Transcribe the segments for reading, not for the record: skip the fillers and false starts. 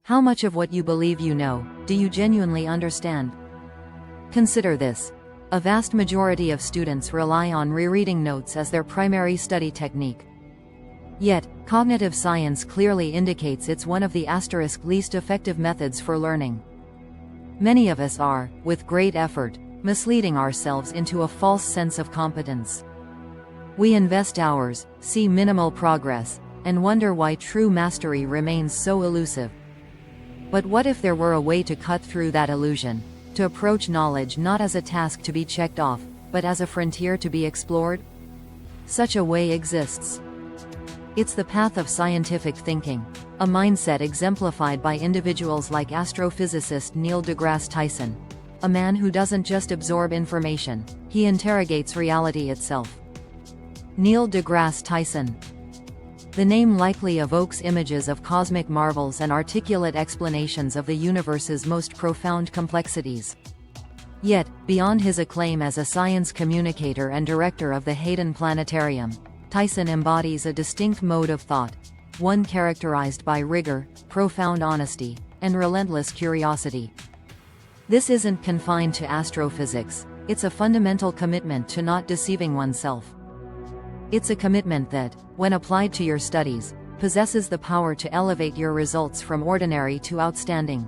How much of what you believe you know, do you genuinely understand? Consider this. A vast majority of students rely on rereading notes as their primary study technique. Yet, cognitive science clearly indicates it's one of the least effective methods for learning. Many of us are, with great effort, misleading ourselves into a false sense of competence. We invest hours, see minimal progress, and wonder why true mastery remains so elusive. But what if there were a way to cut through that illusion, to approach knowledge not as a task to be checked off, but as a frontier to be explored? Such a way exists. It's the path of scientific thinking, a mindset exemplified by individuals like astrophysicist Neil deGrasse Tyson, a man who doesn't just absorb information, he interrogates reality itself. Neil deGrasse Tyson. The name likely evokes images of cosmic marvels and articulate explanations of the universe's most profound complexities. Yet, beyond his acclaim as a science communicator and director of the Hayden Planetarium, Tyson embodies a distinct mode of thought, one characterized by rigor, profound honesty, and relentless curiosity. This isn't confined to astrophysics, it's a fundamental commitment to not deceiving oneself. It's a commitment that, when applied to your studies, possesses the power to elevate your results from ordinary to outstanding.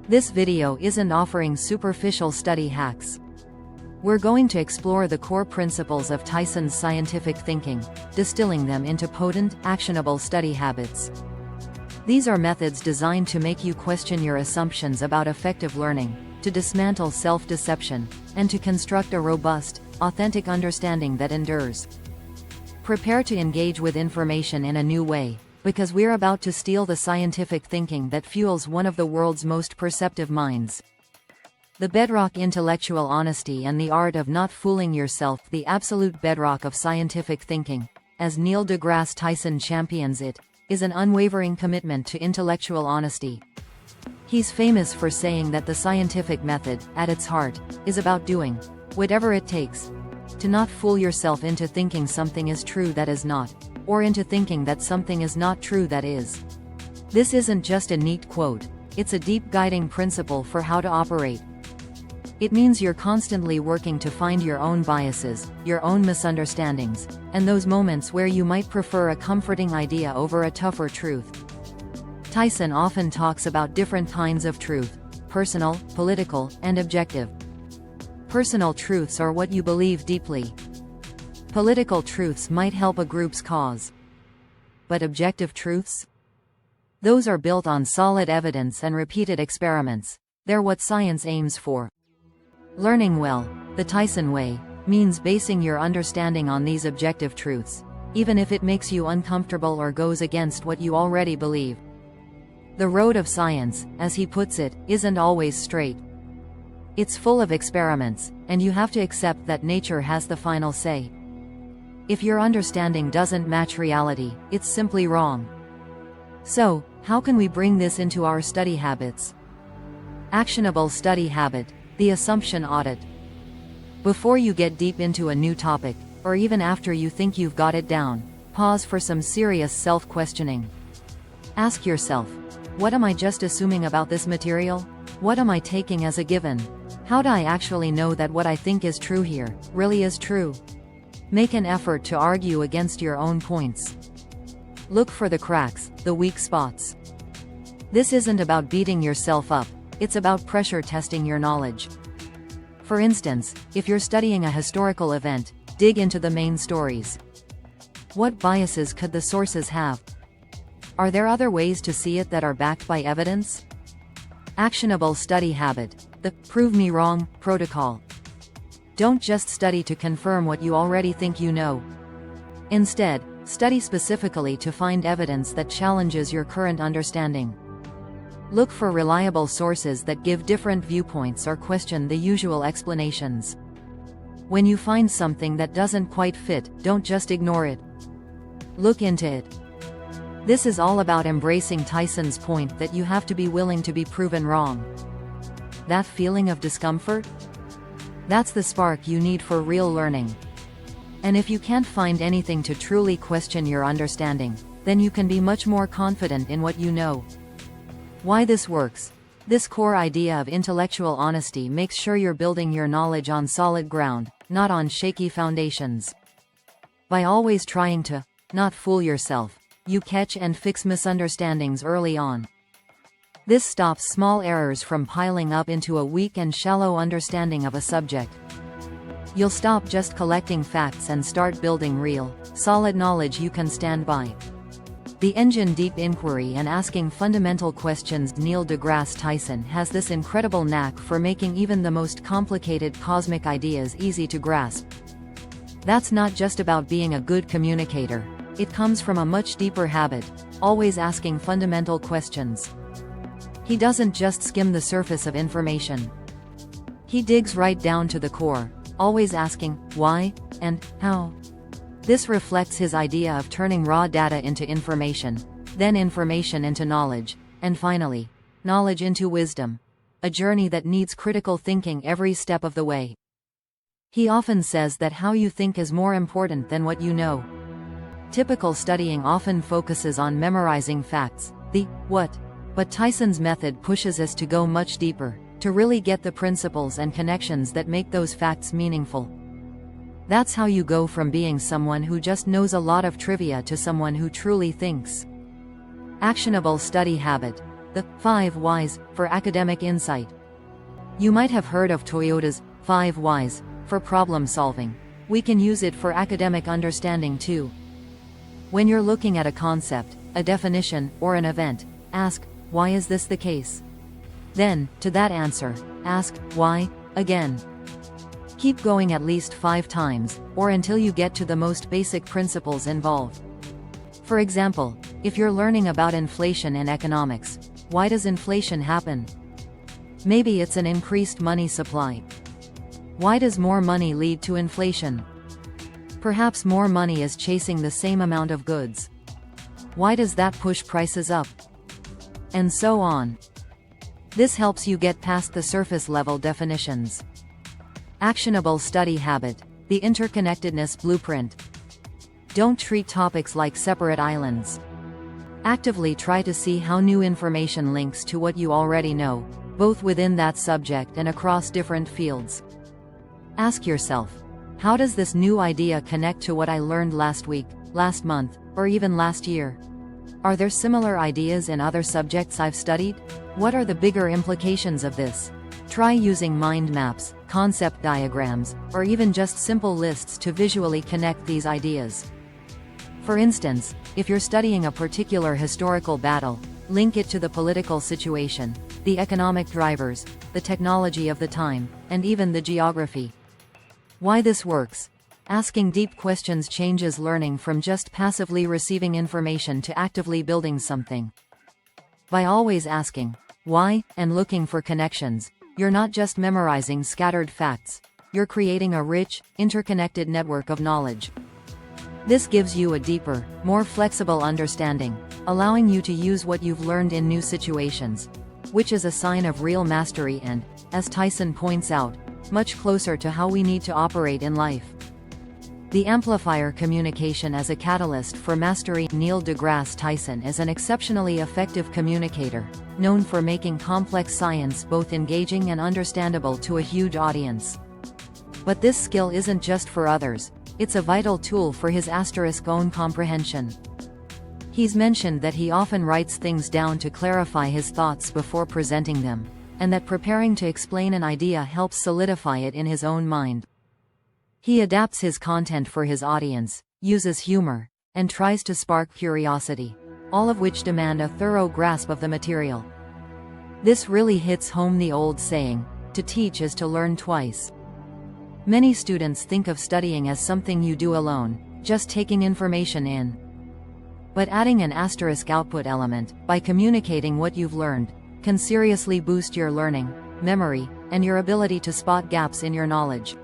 This video isn't offering superficial study hacks. We're going to explore the core principles of Tyson's scientific thinking, distilling them into potent, actionable study habits. These are methods designed to make you question your assumptions about effective learning, to dismantle self-deception, and to construct a robust, authentic understanding that endures. Prepare to engage with information in a new way, because we're about to steal the scientific thinking that fuels one of the world's most perceptive minds. The bedrock intellectual honesty and the art of not fooling yourself, the absolute bedrock of scientific thinking, as Neil deGrasse Tyson champions it, is an unwavering commitment to intellectual honesty. He's famous for saying that the scientific method, at its heart, is about doing whatever it takes to not fool yourself into thinking something is true that is not, or into thinking that something is not true that is. This isn't just a neat quote, it's a deep guiding principle for how to operate. It means you're constantly working to find your own biases, your own misunderstandings, and those moments where you might prefer a comforting idea over a tougher truth. Tyson often talks about different kinds of truth: personal, political, and objective. Personal truths are what you believe deeply. Political truths might help a group's cause. But objective truths? Those are built on solid evidence and repeated experiments. They're what science aims for. Learning well, the Tyson way, means basing your understanding on these objective truths, even if it makes you uncomfortable or goes against what you already believe. The road of science, as he puts it, isn't always straight. It's full of experiments, and you have to accept that nature has the final say. If your understanding doesn't match reality, it's simply wrong. So, how can we bring this into our study habits? Actionable study habit: the Assumption Audit. Before you get deep into a new topic, or even after you think you've got it down, pause for some serious self-questioning. Ask yourself, what am I just assuming about this material? What am I taking as a given? How do I actually know that what I think is true here really is true? Make an effort to argue against your own points. Look for the cracks, the weak spots. This isn't about beating yourself up, it's about pressure testing your knowledge. For instance, if you're studying a historical event, dig into the main stories. What biases could the sources have? Are there other ways to see it that are backed by evidence? Actionable study habit: the prove me wrong protocol. Don't just study to confirm what you already think you know. Instead, study specifically to find evidence that challenges your current understanding. Look for reliable sources that give different viewpoints or question the usual explanations. When you find something that doesn't quite fit, don't just ignore it. Look into it. This is all about embracing Tyson's point that you have to be willing to be proven wrong. That feeling of discomfort? That's the spark you need for real learning. And if you can't find anything to truly question your understanding, then you can be much more confident in what you know. Why this works. This core idea of intellectual honesty makes sure you're building your knowledge on solid ground, not on shaky foundations. By always trying to not fool yourself, you catch and fix misunderstandings early on. This stops small errors from piling up into a weak and shallow understanding of a subject. You'll stop just collecting facts and start building real, solid knowledge you can stand by. The engine deep inquiry and asking fundamental questions. Neil deGrasse Tyson has this incredible knack for making even the most complicated cosmic ideas easy to grasp. That's not just about being a good communicator. It comes from a much deeper habit, always asking fundamental questions. He doesn't just skim the surface of information. He digs right down to the core, always asking why and how. This reflects his idea of turning raw data into information, then information into knowledge, and finally, knowledge into wisdom. A journey that needs critical thinking every step of the way. He often says that how you think is more important than what you know. Typical studying often focuses on memorizing facts, the what. But Tyson's method pushes us to go much deeper, to really get the principles and connections that make those facts meaningful. That's how you go from being someone who just knows a lot of trivia to someone who truly thinks. Actionable study habit. The 5 whys for academic insight. You might have heard of Toyota's 5 whys for problem solving. We can use it for academic understanding too. When you're looking at a concept, a definition, or an event, ask, why is this the case? Then, to that answer, ask, why, again. Keep going at least 5 times, or until you get to the most basic principles involved. For example, if you're learning about inflation in economics, why does inflation happen? Maybe it's an increased money supply. Why does more money lead to inflation? Perhaps more money is chasing the same amount of goods. Why does that push prices up? And so on. This helps you get past the surface-level definitions. Actionable study habit. The Interconnectedness Blueprint. Don't treat topics like separate islands. Actively try to see how new information links to what you already know, both within that subject and across different fields. Ask yourself, how does this new idea connect to what I learned last week, last month, or even last year? Are there similar ideas in other subjects I've studied? What are the bigger implications of this? Try using mind maps, concept diagrams, or even just simple lists to visually connect these ideas. For instance, if you're studying a particular historical battle, link it to the political situation, the economic drivers, the technology of the time, and even the geography. Why this works? Asking deep questions changes learning from just passively receiving information to actively building something. By always asking, why, and looking for connections, you're not just memorizing scattered facts, you're creating a rich, interconnected network of knowledge. This gives you a deeper, more flexible understanding, allowing you to use what you've learned in new situations, which is a sign of real mastery and, as Tyson points out, much closer to how we need to operate in life. The amplifier communication as a catalyst for mastery. Neil deGrasse Tyson is an exceptionally effective communicator, known for making complex science both engaging and understandable to a huge audience. But this skill isn't just for others, it's a vital tool for his own comprehension. He's mentioned that he often writes things down to clarify his thoughts before presenting them, and that preparing to explain an idea helps solidify it in his own mind. He adapts his content for his audience, uses humor, and tries to spark curiosity, all of which demand a thorough grasp of the material. This really hits home the old saying, to teach is to learn twice. Many students think of studying as something you do alone, just taking information in. But adding an asterisk output element, by communicating what you've learned, can seriously boost your learning, memory, and your ability to spot gaps in your knowledge.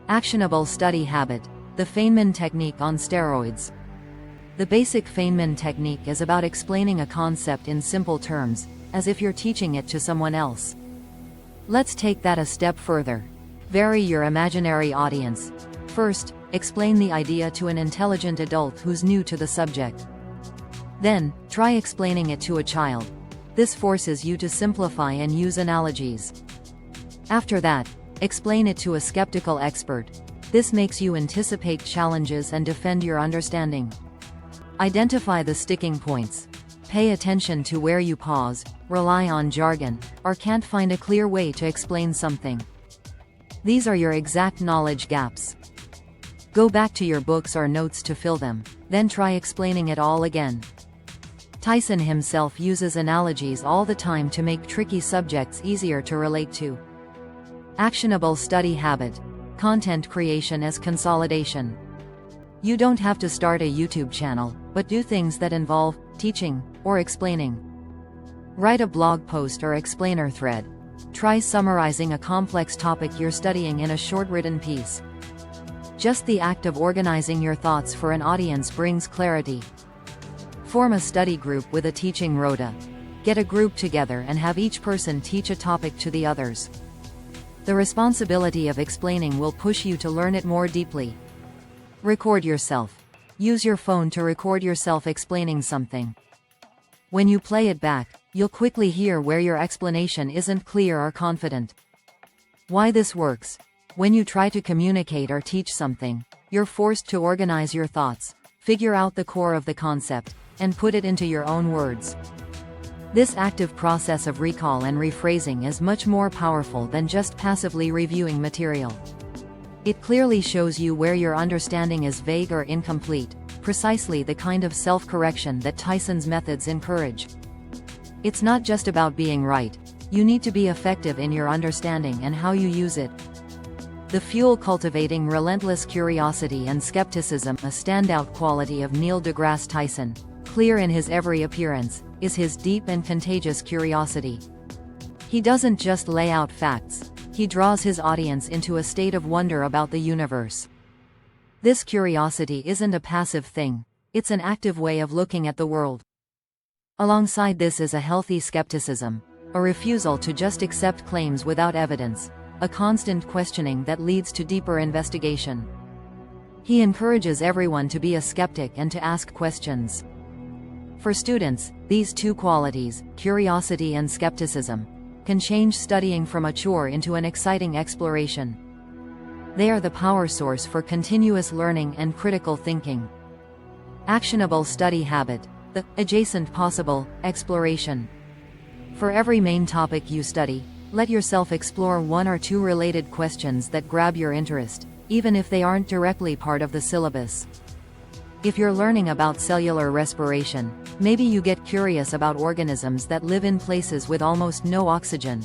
Actionable study habit. The Feynman technique on steroids. The basic Feynman technique is about explaining a concept in simple terms, as if you're teaching it to someone else. Let's take that a step further. Vary your imaginary audience. First, explain the idea to an intelligent adult who's new to the subject. Then, try explaining it to a child. This forces you to simplify and use analogies. After that, explain it to a skeptical expert. This makes you anticipate challenges and defend your understanding. Identify the sticking points. Pay attention to where you pause, rely on jargon, or can't find a clear way to explain something. These are your exact knowledge gaps. Go back to your books or notes to fill them, then try explaining it all again. Tyson himself uses analogies all the time to make tricky subjects easier to relate to. Actionable study habit. Content creation as consolidation. You don't have to start a YouTube channel, but do things that involve teaching or explaining. Write a blog post or explainer thread. Try summarizing a complex topic you're studying in a short written piece. Just the act of organizing your thoughts for an audience brings clarity. Form a study group with a teaching rota. Get a group together and have each person teach a topic to the others. The responsibility of explaining will push you to learn it more deeply. Record yourself. Use your phone to record yourself explaining something. When you play it back, you'll quickly hear where your explanation isn't clear or confident. Why this works. When you try to communicate or teach something, you're forced to organize your thoughts, figure out the core of the concept, and put it into your own words. This active process of recall and rephrasing is much more powerful than just passively reviewing material. It clearly shows you where your understanding is vague or incomplete, precisely the kind of self-correction that Tyson's methods encourage. It's not just about being right. You need to be effective in your understanding and how you use it. The fuel cultivating relentless curiosity and skepticism, a standout quality of Neil deGrasse Tyson, clear in his every appearance, is his deep and contagious curiosity. He doesn't just lay out facts, he draws his audience into a state of wonder about the universe. This curiosity isn't a passive thing, it's an active way of looking at the world. Alongside this is a healthy skepticism, a refusal to just accept claims without evidence, a constant questioning that leads to deeper investigation. He encourages everyone to be a skeptic and to ask questions. For students, these two qualities, curiosity and skepticism, can change studying from a chore into an exciting exploration. They are the power source for continuous learning and critical thinking. Actionable study habit, the adjacent possible exploration. For every main topic you study, let yourself explore one or two related questions that grab your interest, even if they aren't directly part of the syllabus. If you're learning about cellular respiration, maybe you get curious about organisms that live in places with almost no oxygen.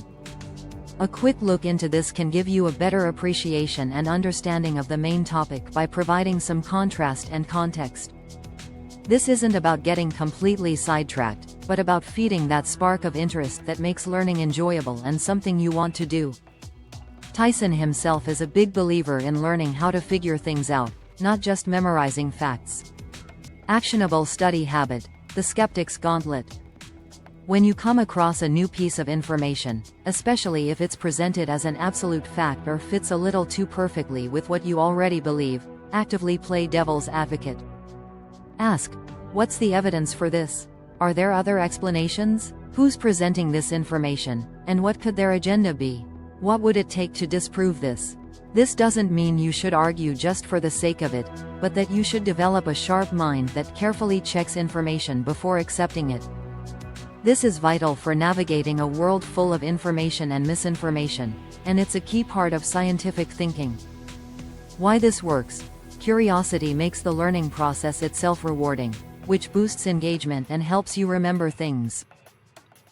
A quick look into this can give you a better appreciation and understanding of the main topic by providing some contrast and context. This isn't about getting completely sidetracked, but about feeding that spark of interest that makes learning enjoyable and something you want to do. Tyson himself is a big believer in learning how to figure things out, not just memorizing facts. Actionable study habit, the skeptic's gauntlet. When you come across a new piece of information, especially if it's presented as an absolute fact or fits a little too perfectly with what you already believe, actively play devil's advocate. Ask, what's the evidence for this? Are there other explanations? Who's presenting this information, and what could their agenda be? What would it take to disprove this? This doesn't mean you should argue just for the sake of it, but that you should develop a sharp mind that carefully checks information before accepting it. This is vital for navigating a world full of information and misinformation, and it's a key part of scientific thinking. Why this works? Curiosity makes the learning process itself rewarding, which boosts engagement and helps you remember things.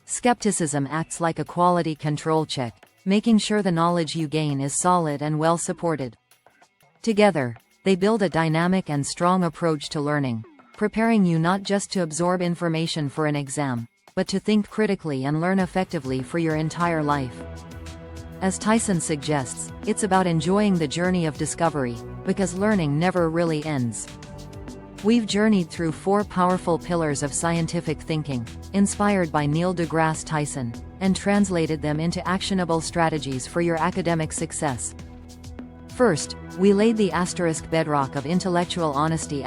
Skepticism acts like a quality control check, making sure the knowledge you gain is solid and well supported. Together, they build a dynamic and strong approach to learning, preparing you not just to absorb information for an exam, but to think critically and learn effectively for your entire life. As Tyson suggests, it's about enjoying the journey of discovery, because learning never really ends. We've journeyed through 4 powerful pillars of scientific thinking, inspired by Neil deGrasse Tyson, and translated them into actionable strategies for your academic success. First, we laid the *bedrock of intellectual honesty*,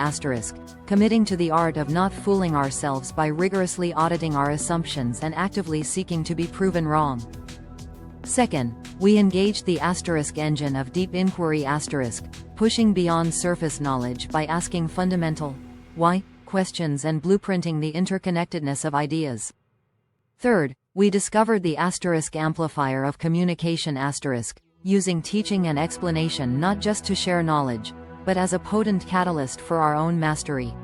committing to the art of not fooling ourselves by rigorously auditing our assumptions and actively seeking to be proven wrong. Second, we engaged the asterisk engine of deep inquiry asterisk, pushing beyond surface knowledge by asking fundamental why questions and blueprinting the interconnectedness of ideas. Third, we discovered the asterisk amplifier of communication asterisk, using teaching and explanation not just to share knowledge, but as a potent catalyst for our own mastery.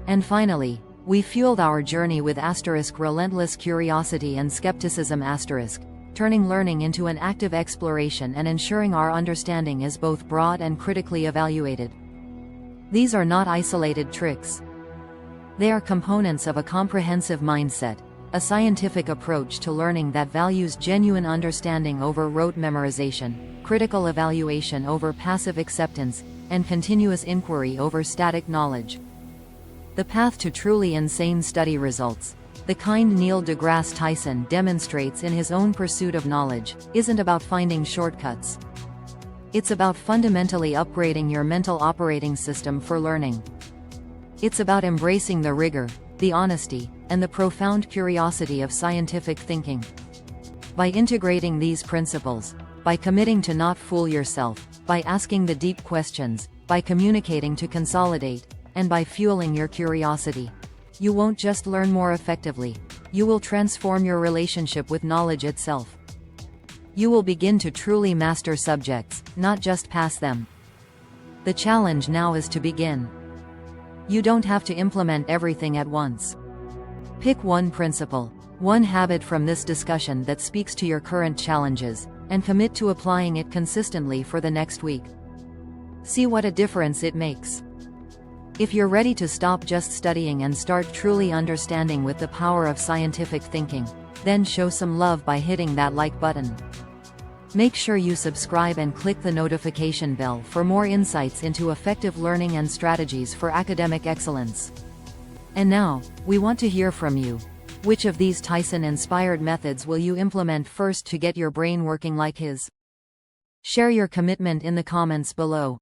And finally, we fueled our journey with asterisk relentless curiosity and skepticism asterisk, turning learning into an active exploration and ensuring our understanding is both broad and critically evaluated. These are not isolated tricks. They are components of a comprehensive mindset, a scientific approach to learning that values genuine understanding over rote memorization, critical evaluation over passive acceptance, and continuous inquiry over static knowledge. The path to truly insane study results, the kind Neil deGrasse Tyson demonstrates in his own pursuit of knowledge, isn't about finding shortcuts. It's about fundamentally upgrading your mental operating system for learning. It's about embracing the rigor, the honesty, and the profound curiosity of scientific thinking. By integrating these principles, by committing to not fool yourself, by asking the deep questions, by communicating to consolidate, and by fueling your curiosity, you won't just learn more effectively, you will transform your relationship with knowledge itself. You will begin to truly master subjects, not just pass them. The challenge now is to begin. You don't have to implement everything at once. Pick one principle, one habit from this discussion that speaks to your current challenges, and commit to applying it consistently for the next week. See what a difference it makes. If you're ready to stop just studying and start truly understanding with the power of scientific thinking, then show some love by hitting that like button. Make sure you subscribe and click the notification bell for more insights into effective learning and strategies for academic excellence. And now, we want to hear from you. Which of these Tyson-inspired methods will you implement first to get your brain working like his? Share your commitment in the comments below.